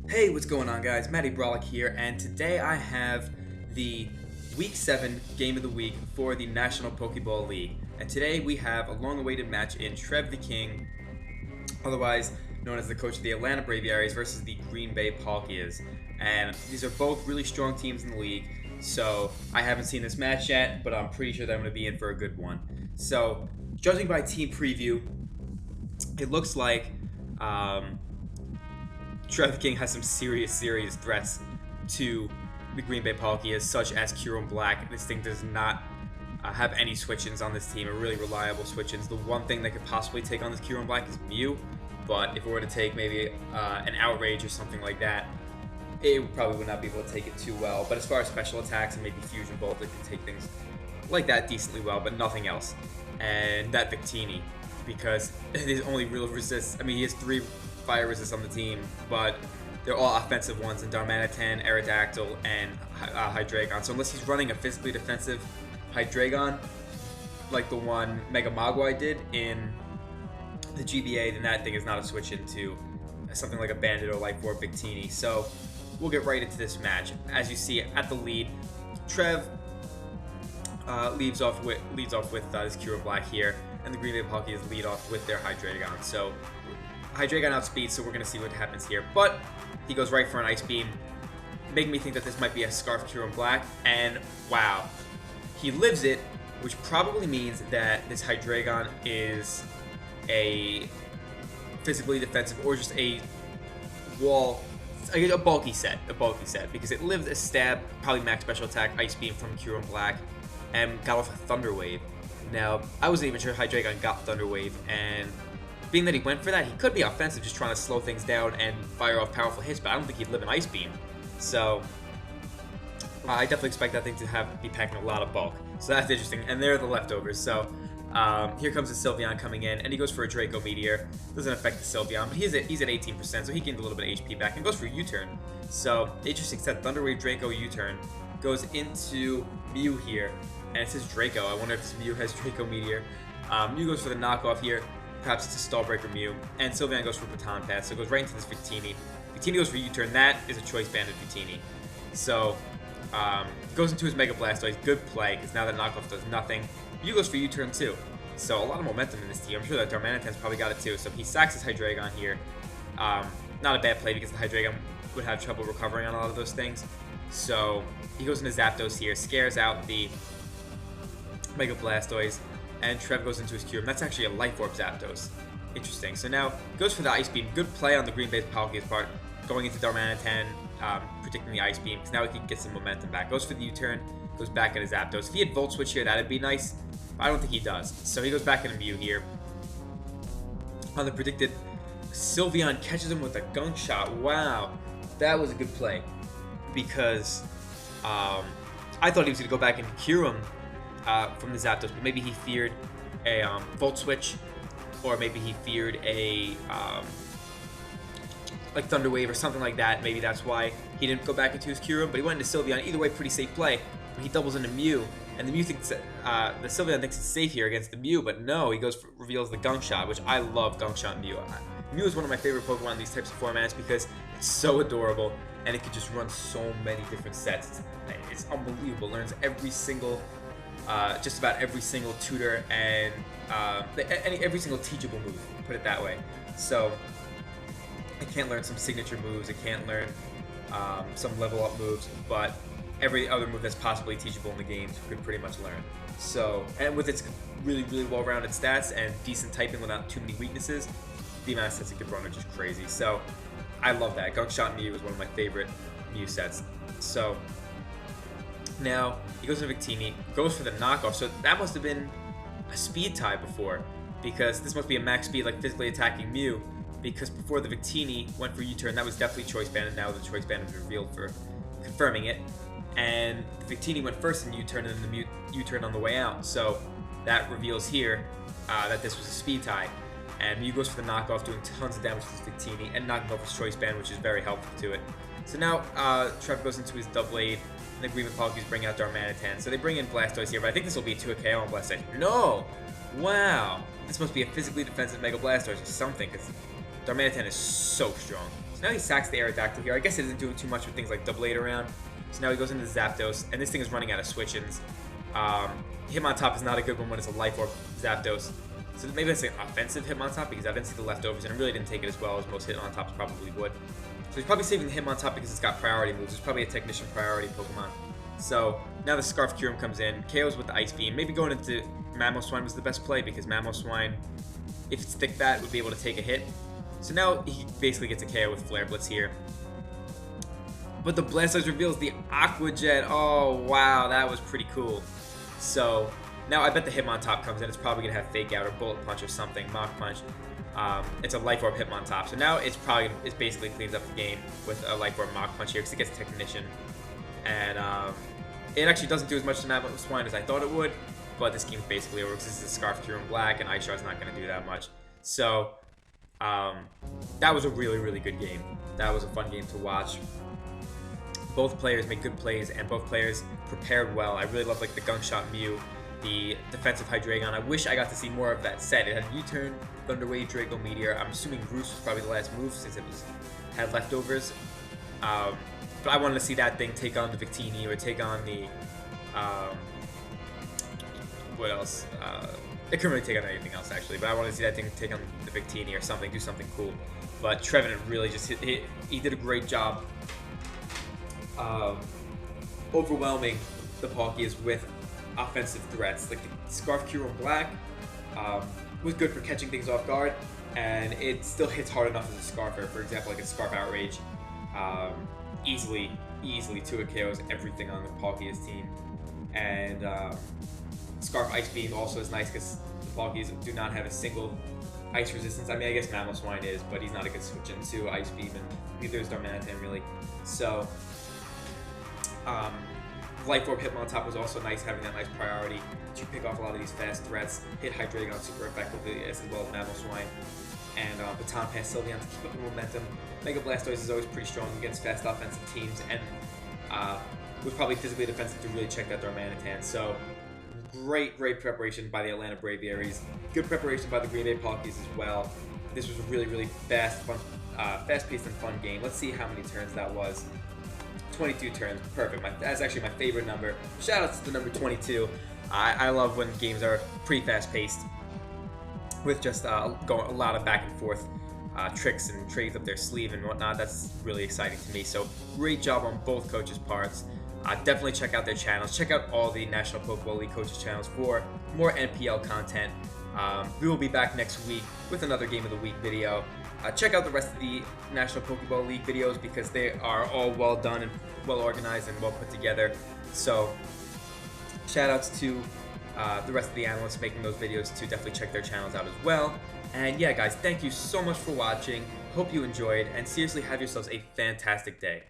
Hey, what's going on, guys? Matty Brolic here, and today I have the Week 7 Game of the Week for the National Pokeball League. And today we have a long-awaited match in Trev the King, otherwise known as the coach of the Atlanta Braviarys, versus the Green Bay Palkias. And these are both really strong teams in the league, so I haven't seen this match yet, but I'm pretty sure that I'm going to be in for a good one. So, judging by team preview, it looks like Trev the King has some serious threats to the Green Bay Palkias, such as Kyurem Black. This thing does not have any switch-ins on this team, or really reliable switch-ins. The one thing that could possibly take on this Kyurem Black is Mew, but if it were to take maybe an Outrage or something like that, it probably would not be able to take it too well. But as far as special attacks and maybe Fusion Bolt, it can take things like that decently well, but nothing else. And that Victini, because his only real resist, he has 3 fire resist on the team, but they're all offensive ones in Darmanitan, Aerodactyl, and Hydreigon. So unless he's running a physically defensive Hydreigon, like the one Mega Mogwai did in the GBA, then that thing is not a switch into something like a Bandit or Life Orb Victini. So we'll get right into this match. As you see at the lead, Trev leads off with this Kyurem Black here, and the Green Bay Palkias lead off with their Hydreigon. So Hydreigon outspeed, so we're going to see what happens here. But he goes right for an Ice Beam, making me think that this might be a Scarf Kyurem Black. And wow, he lives it, which probably means that this Hydreigon is a physically defensive or just a bulky set, because it lives a stab, probably max special attack, Ice Beam from Kyurem Black, and got off a Thunder Wave. Now, I wasn't even sure Hydreigon got Thunder Wave, and being that he went for that, he could be offensive, just trying to slow things down and fire off powerful hits, but I don't think he'd live an Ice Beam. So, I definitely expect that thing to be packing a lot of bulk. So that's interesting, and they're the leftovers. So, here comes the Sylveon coming in, and he goes for a Draco Meteor. Doesn't affect the Sylveon, but he's at 18%, so he gained a little bit of HP back, and goes for U-Turn. So, interesting set, Thunder Wave, Draco, U-Turn. Goes into Mew here, and it says Draco. I wonder if this Mew has Draco Meteor. Mew goes for the knockoff here. Perhaps it's a Stall Breaker Mew, and Sylveon goes for Baton Pass, so it goes right into this Victini. Victini goes for U-Turn. That is a Choice Banded Victini. So, goes into his Mega Blastoise. Good play, because now that knockoff does nothing. Mew goes for U-Turn too. So, a lot of momentum in this team. I'm sure that Darmanitan's probably got it too. So, he sacks his Hydreigon here. Not a bad play, because the Hydreigon would have trouble recovering on a lot of those things. So, he goes into Zapdos here, scares out the Mega Blastoise, and Trev goes into his Kyurem. That's actually a Life Orb Zapdos. Interesting. So now, goes for the Ice Beam. Good play on the Green Bay Palkias part, going into Darmanitan, predicting the Ice Beam, because now he can get some momentum back. Goes for the U-Turn, goes back at his Zapdos. If he had Volt Switch here, that'd be nice, but I don't think he does. So he goes back into Mew here. On the predicted, Sylveon catches him with a Gunk Shot. Wow, that was a good play, because I thought he was going to go back into Kyurem from the Zapdos, but maybe he feared a Volt Switch, or maybe he feared a like Thunder Wave or something like that. Maybe that's why he didn't go back into his Kyurem, but he went into Sylveon. Either way, pretty safe play. But he doubles into Mew, and the Mew thinks the Sylveon thinks it's safe here against the Mew, but no, he reveals the Gunk Shot, which I love. Gunk Shot Mew. Mew is one of my favorite Pokemon in these types of formats because it's so adorable, and it can just run so many different sets. It's unbelievable. Learns every single just about every single tutor and every single teachable move, put it that way. So it can't learn some signature moves, it can't learn some level up moves, but every other move that's possibly teachable in the game you could pretty much learn. So, and with its really well-rounded stats and decent typing without too many weaknesses, the amount of sets it could run are just crazy. So I love that. Gunk Shot Mew is one of my favorite Mew sets. So now, he goes to Victini, goes for the knockoff, so that must have been a speed tie before, because this must be a max speed, like physically attacking Mew, because before the Victini went for U-Turn, that was definitely Choice Banded. Now the Choice Banded is revealed for confirming it, and the Victini went first in U-Turn, and then the U-Turn on the way out, so that reveals here that this was a speed tie, and Mew goes for the knockoff, doing tons of damage to this Victini, and knocking off his Choice Band, which is very helpful to it. So now, Trev goes into his Double Aid, and the Green Bay Palkias bring out Darmanitan. So they bring in Blastoise here, but I think this will be a 2KO on Blastoise. No! Wow! This must be a physically defensive Mega Blastoise or something, because Darmanitan is so strong. So now he sacks the Aerodactyl here. I guess it isn't doing too much with things like Double 8 around. So now he goes into Zapdos, and this thing is running out of switch-ins. Hitmontop is not a good one when it's a Life Orb Zapdos. So maybe that's an offensive Hitmontop because I didn't see the leftovers, and it really didn't take it as well as most Hitmontops probably would. So he's probably saving the Hitmontop because it's got priority moves. It's probably a Technician priority Pokemon. So now the Scarf Kyurem comes in, KOs with the Ice Beam. Maybe going into Mamoswine was the best play because Mamoswine, if it's thick bat, would be able to take a hit. So now he basically gets a KO with Flare Blitz here. But the Blastoise reveals the Aqua Jet. Oh, wow, that was pretty cool. So now I bet the Hitmontop comes in. It's probably going to have Fake Out or Bullet Punch or something, Mach Punch. It's a Life Orb Hitmontop. So now it's basically cleans up the game with a Life Orb Mach Punch here because it gets Technician. And it actually doesn't do as much to Mamoswine as I thought it would. But this game's basically over because this is a Scarf Kyurem Black and Ice Shard's not going to do that much. So that was a really, really good game. That was a fun game to watch. Both players made good plays and both players prepared well. I really love like the Gunk Shot Mew, the defensive Hydreigon. I wish I got to see more of that set. It had U-Turn, Thunder Wave, Draco Meteor. I'm assuming Roost was probably the last move since it had leftovers. But I wanted to see that thing take on the Victini or take on the what else? It couldn't really take on anything else actually, but I wanted to see that thing take on the Victini or something, do something cool. But Trevenant really just he did a great job overwhelming the Palkias with offensive threats. Like the Scarf Kyurem Black was good for catching things off guard, and it still hits hard enough as a Scarfer. For example, like a Scarf Outrage, easily 2-hit KOs everything on the Palkias team. And Scarf Ice Beam also is nice because the Palkias do not have a single ice resistance. I mean, I guess Mamoswine is, but he's not a good switch into Ice Beam, and neither is Darmanitan really. So Life Orb Hitmontop was also nice, having that nice priority to pick off a lot of these fast threats, hit Hydreigon super effectively as well as Mamoswine, and Baton Pass Sylveon to keep up the momentum. Mega Blastoise is always pretty strong against fast offensive teams, and was probably physically defensive to really check that Darmanitan. So great preparation by the Atlanta Braviarys. Good preparation by the Green Bay Palkies as well. This was a really, really fast-paced and fun game. Let's see how many turns that was. 22 turns, perfect. That's actually my favorite number. Shout out to the number 22. I love when games are pretty fast-paced with just going a lot of back and forth tricks and trades up their sleeve and whatnot. That's really exciting to me. So great job on both coaches' parts. Definitely check out their channels. Check out all the National Pokeball League coaches' channels for more NPL content. We will be back next week with another Game of the Week video. Check out the rest of the National Pokeball League videos because they are all well done and well organized and well put together. So shout outs to the rest of the analysts making those videos too. Definitely check their channels out as well. And yeah, guys, thank you so much for watching. Hope you enjoyed, and seriously, have yourselves a fantastic day.